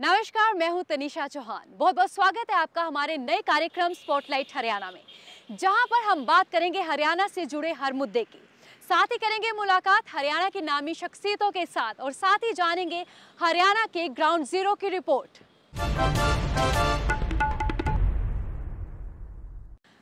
नमस्कार, मैं हूं तनिषा चौहान। बहुत बहुत स्वागत है आपका हमारे नए कार्यक्रम स्पॉटलाइट हरियाणा में, जहां पर हम बात करेंगे हरियाणा से जुड़े हर मुद्दे की। साथ ही करेंगे मुलाकात हरियाणा की नामी शख्सियतों के साथ और साथ ही जानेंगे हरियाणा के ग्राउंड जीरो की रिपोर्ट।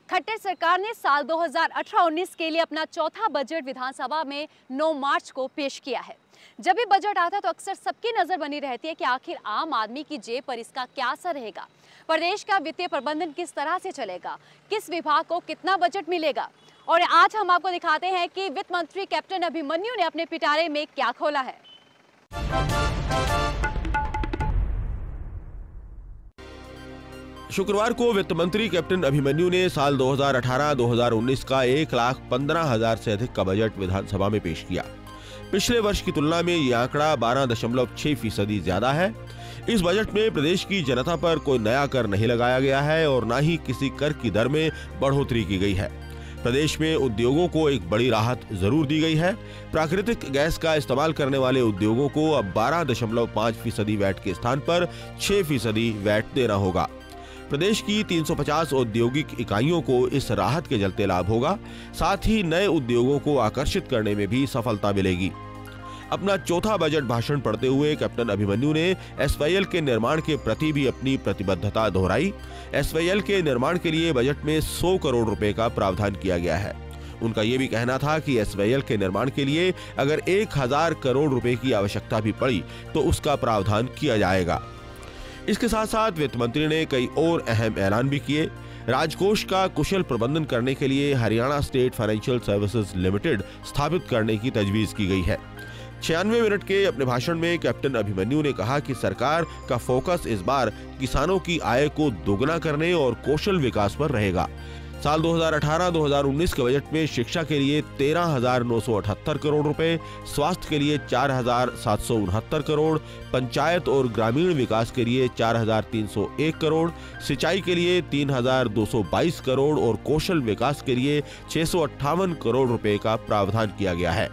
खट्टर सरकार ने साल 2018-19 के लिए अपना चौथा बजट विधानसभा में 9 मार्च को पेश किया है। जब भी बजट आता है तो अक्सर सबकी नजर बनी रहती है कि आखिर आम आदमी की जेब पर इसका क्या असर रहेगा, प्रदेश का वित्तीय प्रबंधन किस तरह से चलेगा, किस विभाग को कितना बजट मिलेगा। और आज हम आपको दिखाते हैं कि वित्त मंत्री कैप्टन अभिमन्यु ने अपने पिटारे में क्या खोला है। शुक्रवार को वित्त मंत्री कैप्टन अभिमन्यु ने साल 2018-2019 का 1,15,000 से अधिक का बजट विधानसभा में पेश किया। पिछले वर्ष की तुलना में ये आंकड़ा 12.6% ज्यादा है। इस बजट में प्रदेश की जनता पर कोई नया कर नहीं लगाया गया है और न ही किसी कर की दर में बढ़ोतरी की गई है। प्रदेश में उद्योगों को एक बड़ी राहत जरूर दी गई है। प्राकृतिक गैस का इस्तेमाल करने वाले उद्योगों को अब 12.5% वैट के स्थान पर 6% वैट देना होगा। प्रदेश की 350 औद्योगिक इकाइयों को इस राहत के चलते लाभ होगा। साथ ही नए उद्योगों को आकर्षित करने में भी सफलता मिलेगी। अपना चौथा बजट भाषण पढ़ते हुए कैप्टन अभिमन्यु ने एसवाईएल के निर्माण के प्रति भी अपनी प्रतिबद्धता दोहराई। एसवाईएल के निर्माण के लिए बजट में 100 करोड़ रुपए का प्रावधान किया गया है। उनका ये भी कहना था कि एसवाईएल के निर्माण के लिए अगर 1000 करोड़ रुपए की आवश्यकता भी पड़ी तो उसका प्रावधान किया जाएगा। इसके साथ साथ वित्त मंत्री ने कई और अहम ऐलान भी किए। राजकोष का कुशल प्रबंधन करने के लिए Haryana state financial services limited स्थापित करने की तजवीज की गई है। 96 मिनट के अपने भाषण में कैप्टन अभिमन्यु ने कहा कि सरकार का फोकस इस बार किसानों की आय को दोगुना करने और कौशल विकास पर रहेगा। साल 2018-2019 के बजट में शिक्षा के लिए 13,978 करोड़ रुपए, स्वास्थ्य के लिए 4,769 करोड़, पंचायत और ग्रामीण विकास के लिए 4,301 करोड़, सिंचाई के लिए 3,222 करोड़ और कौशल विकास के लिए 658 करोड़ रुपए का प्रावधान किया गया है।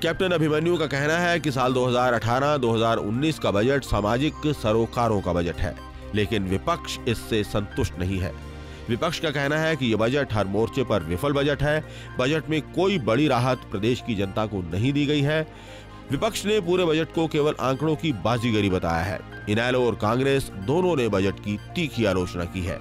कैप्टन अभिमन्यु का कहना है कि साल 2018-2019 का बजट सामाजिक सरोकारों का बजट है, लेकिन विपक्ष इससे संतुष्ट नहीं है। विपक्ष का कहना है कि यह बजट हर मोर्चे पर विफल बजट है। बजट में कोई बड़ी राहत प्रदेश की जनता को नहीं दी गई है। विपक्ष ने पूरे बजट को केवल आंकड़ों की बाजीगरी बताया है। इनेलो और कांग्रेस दोनों ने बजट की तीखी आलोचना की है।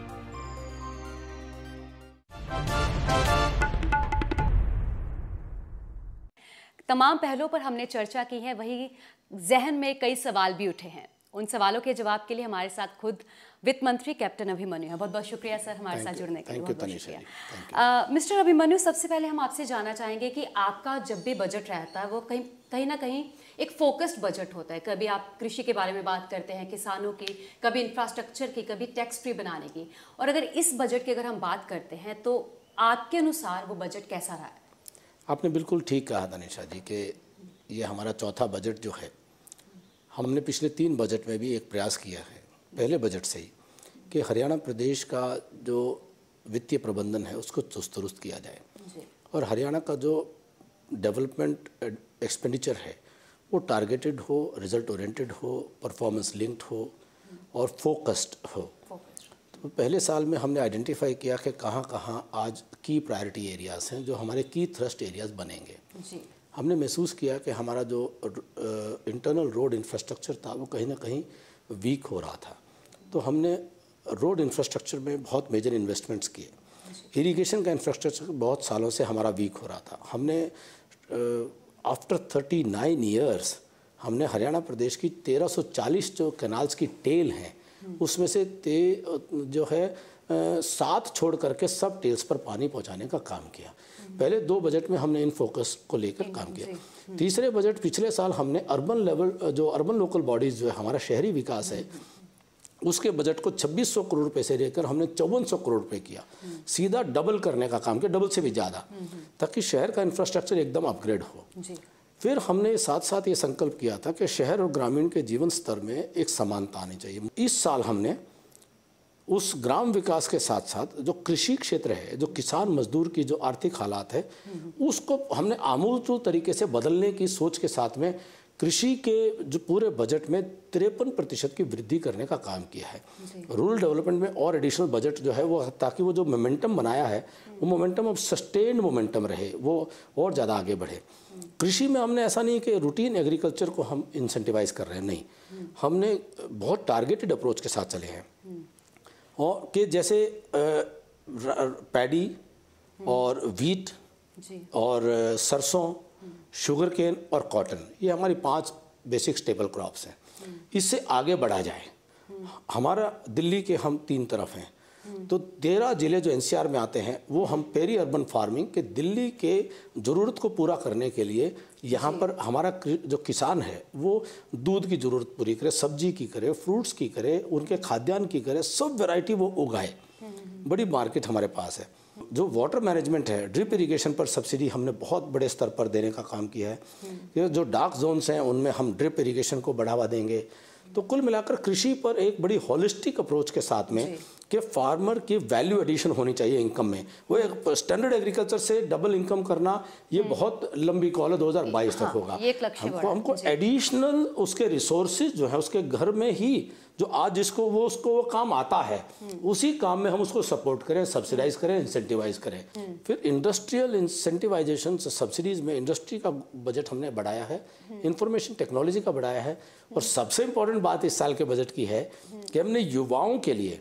तमाम पहलुओं पर हमने चर्चा की है, वही जहन में कई सवाल भी उठे हैं। उन सवालों के जवाब के लिए हमारे साथ खुद वित्त मंत्री कैप्टन अभिमन्यु है। बहुत बहुत शुक्रिया सर हमारे साथ जुड़ने के लिए। बहुत बहुत शुक्रिया। मिस्टर अभिमन्यु, सबसे पहले हम आपसे जानना चाहेंगे कि आपका जब भी बजट रहता है वो कहीं ना कहीं एक फोकस्ड बजट होता है। कभी आप कृषि के बारे में बात करते हैं, किसानों की, कभी इंफ्रास्ट्रक्चर की, कभी टैक्स फ्री बनाने की। और अगर इस बजट की अगर हम बात करते हैं तो आपके अनुसार वो बजट कैसा रहा है? आपने बिल्कुल ठीक कहा तनिषा जी कि ये हमारा चौथा बजट जो है, हमने पिछले 3 बजट में भी एक प्रयास किया है पहले बजट से ही कि हरियाणा प्रदेश का जो वित्तीय प्रबंधन है उसको चुस्त दुरुस्त किया जाए और हरियाणा का जो डेवलपमेंट एक्सपेंडिचर है वो टारगेटेड हो, रिजल्ट ओरिएंटेड हो, परफॉर्मेंस लिंक्ड हो और फोकस्ड हो। तो पहले साल में हमने आइडेंटिफाई किया कि कहाँ कहाँ आज की प्रायोरिटी एरियाज़ हैं जो हमारे की थ्रस्ट एरियाज़ बनेंगे। हमने महसूस किया कि हमारा जो इंटरनल रोड इंफ्रास्ट्रक्चर था वो कहीं ना कहीं वीक हो रहा था। तो हमने रोड इंफ्रास्ट्रक्चर में बहुत मेजर इन्वेस्टमेंट्स किए। इरिगेशन का इंफ्रास्ट्रक्चर बहुत सालों से हमारा वीक हो रहा था। हमने आफ्टर 39 ईयर्स हमने हरियाणा प्रदेश की 1340 जो कैनाल्स की टेल हैं उसमें से जो है 7 छोड़ करके सब टेल्स पर पानी पहुंचाने का काम किया। पहले 2 बजट में हमने इन फोकस को लेकर काम किया। तीसरे बजट पिछले साल हमने अर्बन लेवल जो अर्बन लोकल बॉडीज़ जो है हमारा शहरी विकास है उसके बजट को 2600 करोड़ रुपए से लेकर हमने 5400 करोड़ रुपए किया। सीधा डबल करने का काम किया, डबल से भी ज़्यादा, ताकि शहर का इंफ्रास्ट्रक्चर एकदम अपग्रेड हो। फिर हमने साथ साथ ये संकल्प किया था कि शहर और ग्रामीण के जीवन स्तर में एक समानता आनी चाहिए। इस साल हमने उस ग्राम विकास के साथ साथ जो कृषि क्षेत्र है, जो किसान मजदूर की जो आर्थिक हालात है, उसको हमने आमूलचूल तरीके से बदलने की सोच के साथ में कृषि के जो पूरे बजट में 53% की वृद्धि करने का काम किया है। रूरल डेवलपमेंट में और एडिशनल बजट जो है वो, ताकि वो जो मोमेंटम बनाया है वो मोमेंटम अब सस्टेन्ड मोमेंटम रहे, वो और ज़्यादा आगे बढ़े। कृषि में हमने ऐसा नहीं कि रूटीन एग्रीकल्चर को हम इंसेंटिवाइज कर रहे हैं, नहीं, हमने बहुत टारगेटेड अप्रोच के साथ चले हैं। और कि जैसे पैडी और वीट और सरसों, शुगर केन और कॉटन, ये हमारी 5 बेसिक स्टेबल क्रॉप्स हैं। इससे आगे बढ़ा जाए। हमारा दिल्ली के हम 3 तरफ हैं, तो 13 ज़िले जो एनसीआर में आते हैं वो हम पेरी अर्बन फार्मिंग के दिल्ली के ज़रूरत को पूरा करने के लिए यहाँ पर हमारा जो किसान है वो दूध की ज़रूरत पूरी करे, सब्जी की करे, फ्रूट्स की करे, उनके खाद्यान्न की करे, सब वैरायटी वो उगाए। बड़ी मार्केट हमारे पास है। जो वाटर मैनेजमेंट है, ड्रिप इरिगेशन पर सब्सिडी हमने बहुत बड़े स्तर पर देने का काम किया है कि जो डार्क जोन्स हैं उनमें हम ड्रिप इरिगेशन को बढ़ावा देंगे। तो कुल मिलाकर कृषि पर एक बड़ी होलिस्टिक अप्रोच के साथ में कि फार्मर की वैल्यू एडिशन होनी चाहिए इनकम में। वो एक स्टैंडर्ड एग्रीकल्चर से डबल इनकम करना ये बहुत लंबी कॉल है, 2022 तक होगा। हमको एडिशनल उसके रिसोर्सेज जो है उसके घर में ही जो आज जिसको वो काम आता है उसी काम में हम उसको सपोर्ट करें, सब्सिडाइज करें, इंसेंटिवाइज करें। फिर इंडस्ट्रियल इंसेंटिवाइजेशन सब्सिडीज में इंडस्ट्री का बजट हमने बढ़ाया है, इंफॉर्मेशन टेक्नोलॉजी का बढ़ाया है, और सबसे इम्पोर्टेंट बात इस साल के बजट की है कि हमने युवाओं के लिए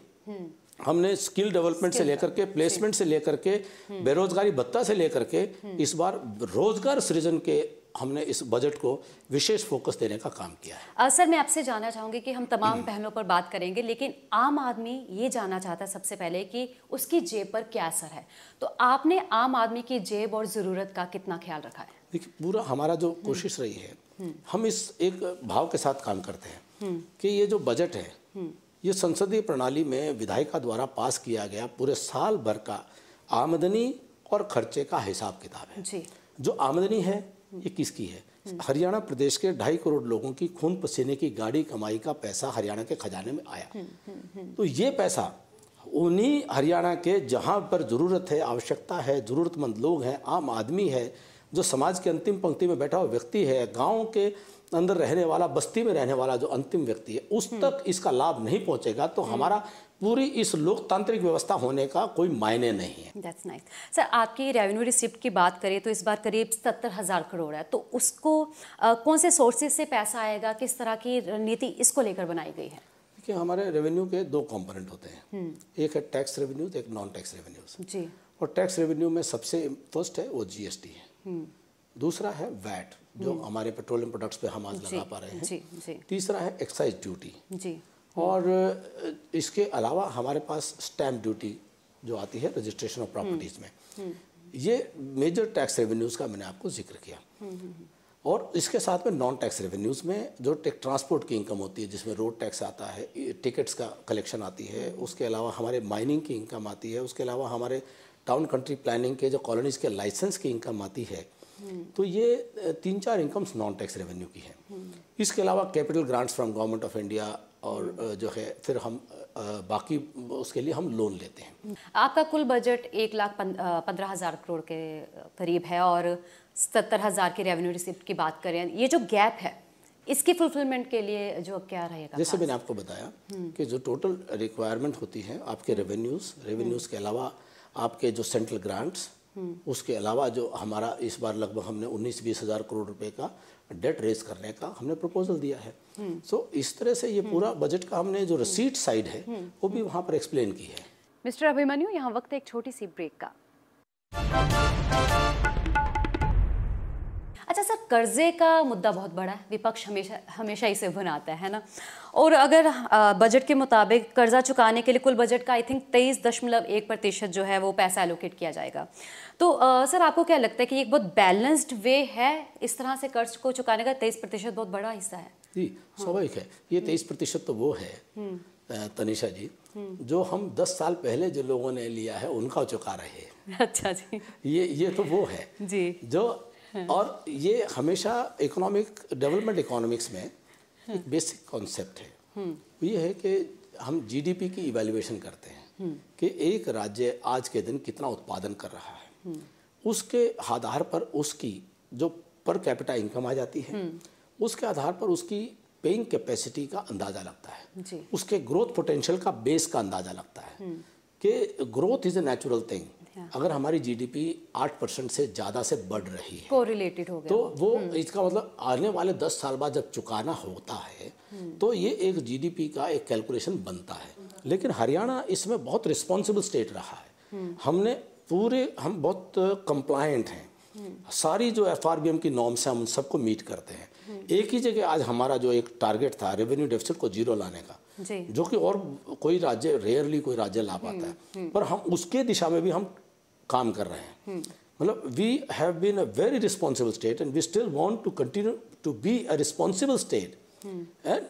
हमने स्किल डेवलपमेंट से लेकर के प्लेसमेंट से लेकर के बेरोजगारी भत्ता से लेकर के इस बार रोजगार सृजन के हमने इस बजट को विशेष फोकस देने का काम किया है। सर, मैं आपसे जानना चाहूँगी कि हम तमाम पहलुओं पर बात करेंगे, लेकिन आम आदमी ये जानना चाहता है सबसे पहले कि उसकी जेब पर क्या असर है। तो आपने आम आदमी की जेब और ज़रूरत का कितना ख्याल रखा है? देखिए, पूरा हमारा जो कोशिश रही है, हम इस एक भाव के साथ काम करते हैं कि ये जो बजट है ये संसदीय प्रणाली में विधायिका द्वारा पास किया गया पूरे साल भर का आमदनी और खर्चे का हिसाब किताब है जी। जो आमदनी है ये किसकी है? हरियाणा प्रदेश के 2.5 करोड़ लोगों की खून पसीने की गाड़ी कमाई का पैसा हरियाणा के खजाने में आया। तो ये पैसा उन्हीं हरियाणा के जहाँ पर ज़रूरत है, आवश्यकता है, ज़रूरतमंद लोग हैं, आम आदमी है, जो समाज के अंतिम पंक्ति में बैठा हुआ व्यक्ति है, गाँव के अंदर रहने वाला, बस्ती में रहने वाला जो अंतिम व्यक्ति है, उस तक इसका लाभ नहीं पहुंचेगा तो हमारा पूरी इस लोकतांत्रिक व्यवस्था होने का कोई मायने नहीं है। That's nice. सर, आपकी रेवेन्यू रिसिप्ट की बात करें तो इस बार करीब 77,000 करोड़ है, तो उसको कौन से सोर्सेज से पैसा आएगा, किस तरह की रणनीति इसको लेकर बनाई गई है? देखिए, हमारे रेवेन्यू के 2 कंपोनेंट होते हैं, एक है टैक्स रेवेन्यूज, एक नॉन टैक्स रेवेन्यूज जी। और टैक्स रेवेन्यू में सबसे फर्स्ट है वो जीएसटी है, दूसरा है वैट जो हमारे पेट्रोलियम प्रोडक्ट्स पे हम आज लगा पा रहे हैं, तीसरा है एक्साइज ड्यूटी जी। और इसके अलावा हमारे पास स्टैम्प ड्यूटी जो आती है रजिस्ट्रेशन ऑफ प्रॉपर्टीज़ में। ये मेजर टैक्स रेवेन्यूज़ का मैंने आपको जिक्र किया। और इसके साथ में नॉन टैक्स रेवेन्यूज़ में जो ट्रांसपोर्ट की इनकम होती है, जिसमें रोड टैक्स आता है, टिकट्स का कलेक्शन आती है, उसके अलावा हमारे माइनिंग की इनकम आती है, उसके अलावा हमारे टाउन कंट्री प्लानिंग के जो कॉलोनीज़ के लाइसेंस की इनकम आती है। तो ये 3-4 इनकम्स नॉन टैक्स रेवेन्यू की है। इसके अलावा capital grants from government of India और जो है फिर हम बाकी उसके लिए हम लोन लेते हैं। आपका कुल बजट 1,15,000 करोड़ के करीब है और 77,000 की रेवेन्यू रिसिप्ट की बात करें, ये जो गैप है इसकी फुलफिलमेंट के लिए जो क्या रहेगा? जैसे मैंने आपको बताया कि जो टोटल रिक्वायरमेंट होती है आपके रेवेन्यूज़ के अलावा आपके जो सेंट्रल ग्रांट्स, उसके अलावा जो हमारा इस बार लगभग हमने 19-20 हज़ार करोड़ रुपए का डेट रेज करने का हमने प्रपोजल दिया है। सो इस तरह से ये पूरा बजट का हमने जो रिसीट साइड है वो भी वहाँ पर एक्सप्लेन की है। मिस्टर अभिमन्यु, यहाँ वक्त एक छोटी सी ब्रेक का। अच्छा सर, कर्जे का मुद्दा बहुत बड़ा है, विपक्ष हमेशा इसे बनाता है ना। और अगर बजट के मुताबिक कर्जा चुकाने के लिए कुल बजट का आई थिंक 23.1% जो है वो पैसा एलोकेट किया जाएगा। तो सर, आपको क्या लगता है कि एक बहुत बैलेंस्ड वे है इस तरह से कर्ज को चुकाने का? 23% बहुत बड़ा हिस्सा है जी, स्वाभाविक है। ये 23% तो वो है तनिषा जी, जो हम 10 साल पहले जो लोगों ने लिया है उनका चुका रहे हैं। अच्छा जी, ये तो वो है जी जो। और ये हमेशा इकोनॉमिक डेवलपमेंट इकोनॉमिक्स में एक बेसिक कॉन्सेप्ट है। ये है कि हम जीडीपी की इवैल्यूएशन करते हैं कि एक राज्य आज के दिन कितना उत्पादन कर रहा है, उसके आधार पर उसकी जो पर कैपिटा इनकम आ जाती है, उसके आधार पर उसकी पेइंग कैपेसिटी का अंदाज़ा लगता है जी। उसके ग्रोथ पोटेंशियल का बेस का अंदाज़ा लगता है कि growth is a natural thing. अगर हमारी जीडीपी 8% से ज़्यादा से बढ़ रही है कोरिलेटेड हो गया, तो वो इसका मतलब आने वाले 10 साल बाद जब चुकाना होता है तो ये एक जीडीपी का एक कैलकुलेशन बनता है। लेकिन हरियाणा इसमें बहुत रिस्पॉन्सिबल स्टेट रहा है। हम बहुत कंप्लायंट हैं, सारी जो एफआरबीएम की नॉर्म्स हैं हम सबको मीट करते हैं। एक ही जगह आज हमारा जो एक टारगेट था रेवेन्यू डेफिसिट को 0 लाने का, जो कि और कोई राज्य रेयरली कोई राज्य ला पाता है, पर हम उसके दिशा में भी हम काम कर रहे हैं। मतलब we have been a very responsible state and we still want to continue to be a responsible state and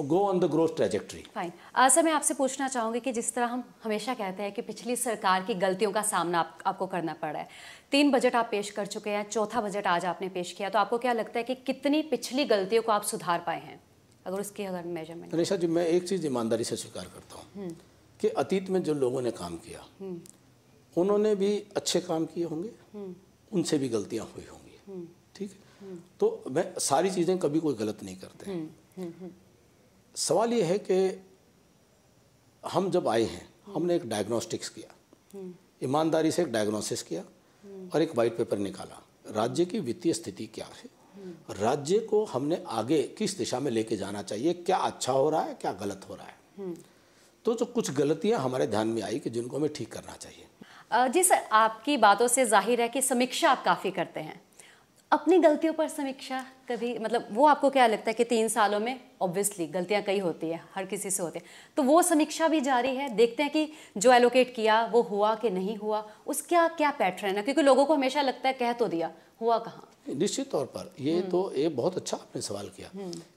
go on the growth trajectory. Fine sir, मैं आपसे पूछना चाहूँगी कि जिस तरह हम हमेशा कहते हैं कि पिछली सरकार की गलतियों का सामना आपको करना पड़ा है, 3 बजट आप पेश कर चुके हैं, चौथा बजट आज आपने पेश किया, तो आपको क्या लगता है कि कितनी पिछली गलतियों को आप सुधार पाए हैं, अगर उसकी मेजरमेंट? तनिषा जी, मैं एक चीज़ ईमानदारी से स्वीकार करता हूँ कि अतीत में जो लोगों ने काम किया उन्होंने भी अच्छे काम किए होंगे, उनसे भी गलतियाँ हुई होंगी, ठीक है। तो मैं सारी चीज़ें कभी कोई गलत नहीं करते। सवाल ये है कि हम जब आए हैं हमने एक डायग्नोस्टिक्स किया, ईमानदारी से एक डायग्नोसिस किया और एक वाइट पेपर निकाला, राज्य की वित्तीय स्थिति क्या है, राज्य को हमने आगे किस दिशा में लेके जाना चाहिए, क्या अच्छा हो रहा है, क्या गलत हो रहा है। तो जो कुछ गलतियां हमारे ध्यान में आई कि जिनको हमें ठीक करना चाहिए। जी सर, आपकी बातों से जाहिर है कि समीक्षा आप काफ़ी करते हैं, अपनी गलतियों पर समीक्षा कभी, मतलब वो आपको क्या लगता है कि 3 सालों में ऑब्वियसली गलतियां कई होती है, हर किसी से होती है, तो वो समीक्षा भी जारी है, देखते हैं कि जो एलोकेट किया वो हुआ कि नहीं हुआ, उसका क्या पैटर्न है, क्योंकि लोगों को हमेशा लगता है कह तो दिया, हुआ कहाँ? निश्चित तौर पर ये बहुत अच्छा आपने सवाल किया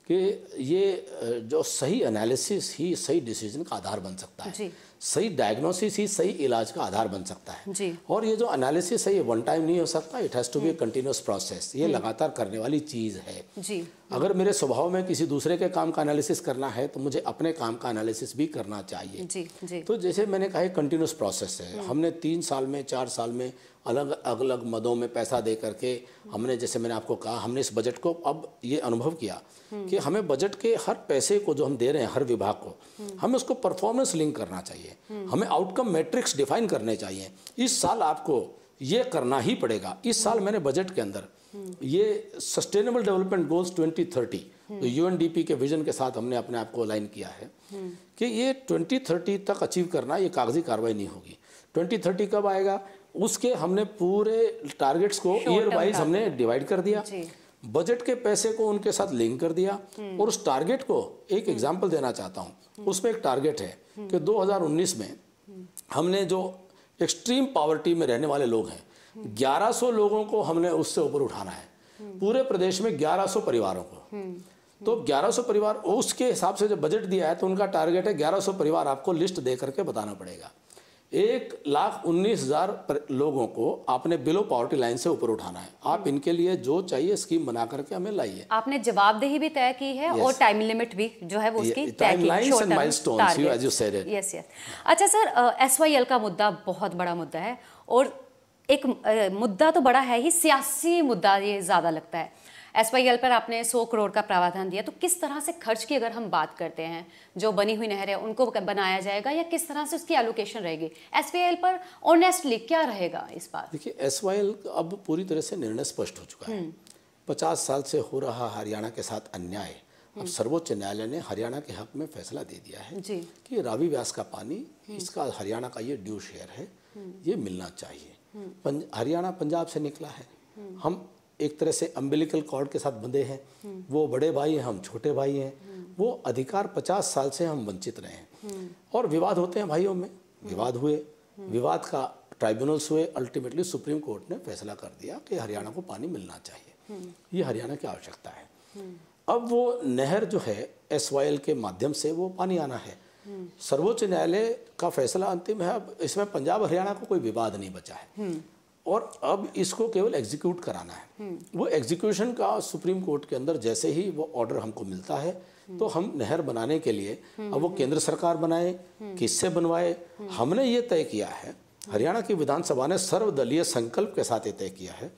कि ये जो सही एनालिसिस ही सही डिसीजन का आधार बन सकता है, सही डायग्नोसिस ही सही इलाज का आधार बन सकता है जी। और ये जो एनालिसिस है ये वन टाइम नहीं हो सकता, it has to be a continuous process, ये लगातार करने वाली चीज़ है जी। अगर मेरे स्वभाव में किसी दूसरे के काम का एनालिसिस करना है तो मुझे अपने काम का एनालिसिस भी करना चाहिए जी। तो जैसे मैंने कहा कंटिन्यूअस प्रोसेस है। हमने 3 साल में 4 साल में अलग अलग मदों में पैसा दे करके हमने, जैसे मैंने आपको कहा, हमने इस बजट को अब ये अनुभव किया कि हमें बजट के हर पैसे को जो हम दे रहे हैं हर विभाग को, हमें उसको परफॉर्मेंस लिंक करना चाहिए, हमें आउटकम मैट्रिक्स डिफाइन करने चाहिए। इस साल आपको ये करना ही पड़ेगा। इस साल मैंने बजट के अंदर ये सस्टेनेबल डेवलपमेंट गोल्स 2030 तो यूएनडीपी के विजन के साथ हमने अपने आप को अलाइन किया है कि ये 2030 तक अचीव करना ये कागजी कार्रवाई नहीं होगी। 2030 कब आएगा, उसके हमने पूरे टारगेट्स को ईयर वाइज हमने डिवाइड कर दिया, बजट के पैसे को उनके साथ लिंक कर दिया और उस टारगेट को एक एग्जांपल देना चाहता हूँ। उसमें एक टारगेट है कि 2019 में हमने जो एक्सट्रीम पॉवर्टी में रहने वाले लोग हैं 1100 लोगों को हमने उससे ऊपर उठाना है, पूरे प्रदेश में 1100 परिवारों को। तो 1100 परिवार, उसके हिसाब से जो बजट दिया है तो उनका टारगेट है 1100 परिवार आपको लिस्ट दे करके बताना पड़ेगा। 1,19,000 लोगों को आपने बिलो पॉवर्टी लाइन से ऊपर उठाना है। आप इनके लिए जो चाहिए स्कीम बना करके हमें लाइए। आपने जवाबदेही भी तय की है और टाइम लिमिट भी जो है वो उसकी timelines and milestones as you said it. Yes. अच्छा सर, एसवाईएल का मुद्दा बहुत बड़ा मुद्दा है और एक मुद्दा तो बड़ा है ही, सियासी मुद्दा ये ज़्यादा लगता है। एसवाईएल पर आपने 100 करोड़ का प्रावधान दिया, तो किस तरह से खर्च की अगर हम बात करते हैं, जो बनी हुई नहर है उनको बनाया जाएगा या किस तरह से उसकी एलोकेशन रहेगी? एसवाईएल पर ऑनेस्टली क्या रहेगा इस बार? देखिए, एसवाईएल अब पूरी तरह से निर्णय स्पष्ट हो चुका है। 50 साल से हो रहा हरियाणा के साथ अन्याय, अब सर्वोच्च न्यायालय ने हरियाणा के हक में फैसला दे दिया है कि रावी व्यास का पानी, इसका हरियाणा का ये ड्यू शेयर है, ये मिलना चाहिए। हरियाणा पंजाब से निकला है, हम एक तरह से अम्बिलिकल कॉर्ड के साथ बंधे हैं, वो बड़े भाई हैं, हम छोटे भाई हैं। वो अधिकार 50 साल से हम वंचित रहे हैं और विवाद होते हैं भाइयों में, विवाद हुए, विवाद का ट्राइब्यूनल्स हुए, अल्टीमेटली सुप्रीम कोर्ट ने फैसला कर दिया कि हरियाणा को पानी मिलना चाहिए, ये हरियाणा की आवश्यकता है। अब वो नहर जो है एसवाईएल के माध्यम से वो पानी आना है। सर्वोच्च न्यायालय का फैसला अंतिम है, अब इसमें पंजाब हरियाणा को कोई विवाद नहीं बचा है और अब इसको केवल एग्जीक्यूट कराना है। वो एग्जीक्यूशन का सुप्रीम कोर्ट के अंदर जैसे ही वो ऑर्डर हमको मिलता है तो हम नहर बनाने के लिए अब वो केंद्र सरकार बनाए, किससे बनवाए, हमने ये तय किया है, हरियाणा की विधानसभा ने सर्वदलीय संकल्प के साथ ये तय किया है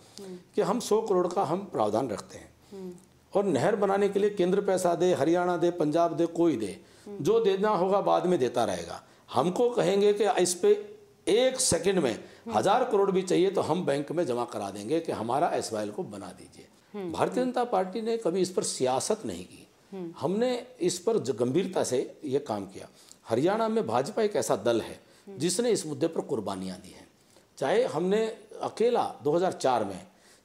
कि हम 100 करोड़ का हम प्रावधान रखते हैं। और नहर बनाने के लिए केंद्र पैसा दे, हरियाणा दे, पंजाब दे, कोई दे, जो देना होगा बाद में देता रहेगा। हमको कहेंगे कि इस पे 1 सेकंड में 1000 करोड़ भी चाहिए तो हम बैंक में जमा करा देंगे कि हमारा एसवाइएल को बना दीजिए। भारतीय जनता पार्टी ने कभी इस पर सियासत नहीं की, हमने इस पर गंभीरता से ये काम किया। हरियाणा में भाजपा एक ऐसा दल है जिसने इस मुद्दे पर कुर्बानियाँ दी हैं। चाहे हमने अकेला 2004 में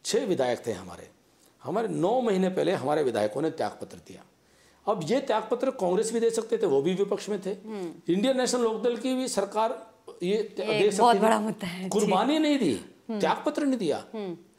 6 विधायक थे हमारे 9 महीने पहले हमारे विधायकों ने त्यागपत्र दिया। अब ये त्यागपत्र कांग्रेस भी दे सकते थे, वो भी विपक्ष में थे। इंडियन नेशनल लोकदल की भी सरकार ये दे सकती थी, कुर्बानी नहीं दी, त्यागपत्र नहीं दिया।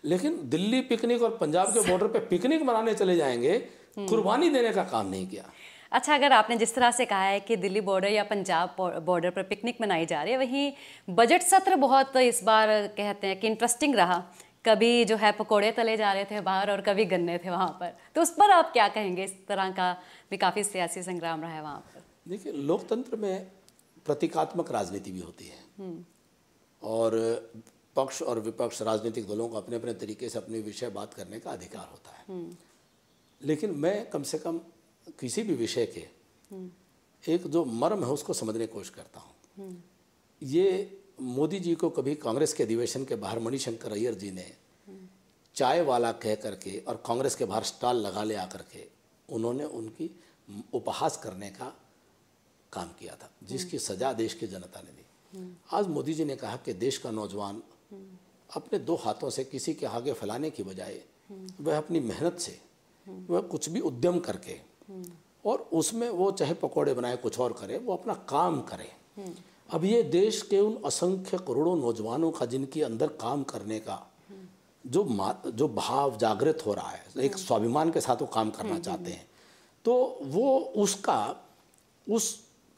लेकिन दिल्ली पिकनिक और पंजाब के बॉर्डर पे पिकनिक मनाने चले जाएंगे, कुर्बानी देने का काम नहीं किया। अच्छा, अगर आपने जिस तरह से कहा है कि दिल्ली बॉर्डर या पंजाब बॉर्डर पर पिकनिक मनाई जा रही है, वहीं बजट सत्र बहुत इस बार कहते हैं कि इंटरेस्टिंग रहा। कभी जो है पकोड़े तले जा रहे थे बाहर और कभी गन्ने थे वहाँ पर, तो उस पर आप क्या कहेंगे? इस तरह का भी काफ़ी सियासी संग्राम रहा है वहाँ पर। देखिए, लोकतंत्र में प्रतीकात्मक राजनीति भी होती है और पक्ष और विपक्ष राजनीतिक दलों को अपने अपने तरीके से अपने विषय बात करने का अधिकार होता है। लेकिन मैं कम से कम किसी भी विषय के एक जो मर्म है उसको समझने की कोशिश करता हूँ। ये मोदी जी को कभी कांग्रेस के अधिवेशन के बाहर मणिशंकर अय्यर जी ने चाय वाला कह करके और कांग्रेस के बाहर स्टॉल लगा ले आकर के उन्होंने उनकी उपहास करने का काम किया था, जिसकी सजा देश की जनता ने दी। आज मोदी जी ने कहा कि देश का नौजवान अपने 2 हाथों से किसी के आगे फैलाने की बजाय वह अपनी मेहनत से वह कुछ भी उद्यम करके और उसमें वो चाहे पकौड़े बनाए कुछ और करे, वो अपना काम करे। अब ये देश के उन असंख्य करोड़ों नौजवानों का जिनके अंदर काम करने का जो भाव जागृत हो रहा है, एक स्वाभिमान के साथ वो काम करना चाहते हैं, तो वो उसका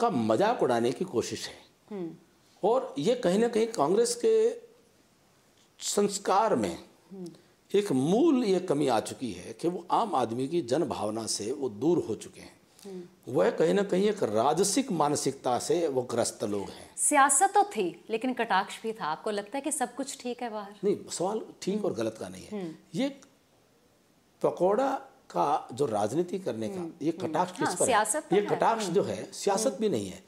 मजाक उड़ाने की कोशिश है। और ये कहीं ना कहीं कांग्रेस के संस्कार में एक मूल ये कमी आ चुकी है कि वो आम आदमी की जन भावना से वो दूर हो चुके हैं। वह कहीं ना कहीं एक राजसिक मानसिकता से वो ग्रस्त लोग हैं। सियासत तो थी लेकिन कटाक्ष भी था। आपको लगता है कि सब कुछ ठीक है बाहर? नहीं, सवाल ठीक और गलत का नहीं है। ये पकौड़ा का जो राजनीति करने का ये कटाक्ष किस पर है? ये कटाक्ष जो है सियासत भी नहीं है,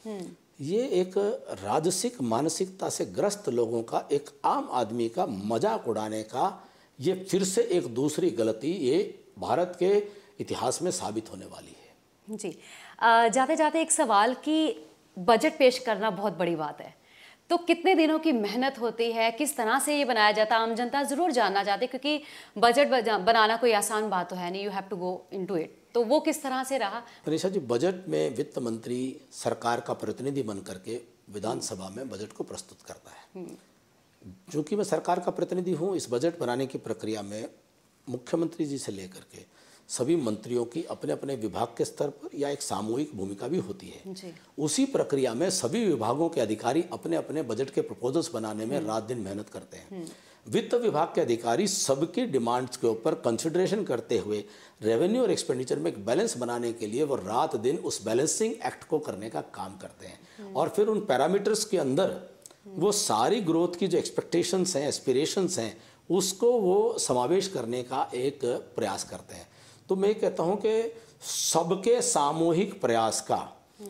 ये एक राजसिक मानसिकता से ग्रस्त लोगों का, एक आम आदमी का मजाक उड़ाने का ये फिर से एक दूसरी गलती ये भारत के इतिहास में साबित होने वाली है। जी, जाते जाते एक सवाल कि बजट पेश करना बहुत बड़ी बात है, तो कितने दिनों की मेहनत होती है, किस तरह से ये बनाया जाता है? आम जनता ज़रूर जानना चाहती है, क्योंकि बजट बनाना कोई आसान बात तो है नहीं, you have to go into it. तो वो किस तरह से रहा? तनीषा जी, बजट में वित्त मंत्री सरकार का प्रतिनिधि बन करके विधानसभा में बजट को प्रस्तुत करता है। चूँकि मैं सरकार का प्रतिनिधि हूँ, इस बजट बनाने की प्रक्रिया में मुख्यमंत्री जी से लेकर के सभी मंत्रियों की अपने अपने विभाग के स्तर पर या एक सामूहिक भूमिका भी होती है जी। उसी प्रक्रिया में सभी विभागों के अधिकारी अपने अपने बजट के प्रपोजल्स बनाने में रात दिन मेहनत करते हैं। वित्त विभाग के अधिकारी सबकी डिमांड्स के ऊपर कंसिडरेशन करते हुए रेवेन्यू और एक्सपेंडिचर में एक बैलेंस बनाने के लिए वो रात दिन उस बैलेंसिंग एक्ट को करने का काम करते हैं और फिर उन पैरामीटर्स के अंदर वो सारी ग्रोथ की जो एक्सपेक्टेशंस हैं, एस्पिरेशंस हैं, उसको वो समावेश करने का एक प्रयास करते हैं। तो मैं कहता हूं कि सबके सामूहिक प्रयास का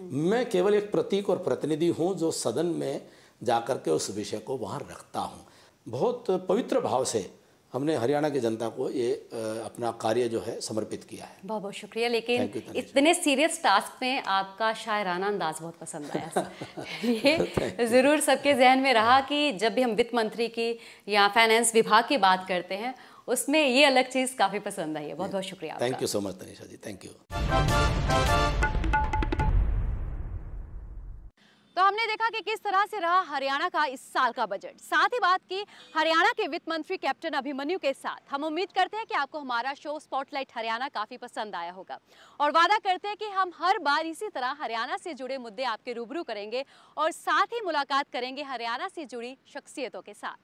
मैं केवल एक प्रतीक और प्रतिनिधि हूं जो सदन में जाकर के उस विषय को वहां रखता हूं। बहुत पवित्र भाव से हमने हरियाणा की जनता को ये अपना कार्य जो है समर्पित किया है। बहुत बहुत शुक्रिया। लेकिन इतने सीरियस टास्क में आपका शायराना अंदाज बहुत पसंद आया। ये ज़रूर सबके जहन में रहा कि जब भी हम वित्त मंत्री की या फाइनेंस विभाग की बात करते हैं उसमें ये अलग चीज़ काफ़ी पसंद आई है। बहुत बहुत शुक्रिया। Thank you so much Tanisha ji, thank you. तो हमने देखा कि किस तरह से रहा हरियाणा का इस साल का बजट, साथ ही बात की हरियाणा के वित्त मंत्री कैप्टन अभिमन्यु के साथ। हम उम्मीद करते हैं कि आपको हमारा शो स्पॉटलाइट हरियाणा काफ़ी पसंद आया होगा और वादा करते हैं कि हम हर बार इसी तरह हरियाणा से जुड़े मुद्दे आपके रूबरू करेंगे और साथ ही मुलाकात करेंगे हरियाणा से जुड़ी शख्सियतों के साथ।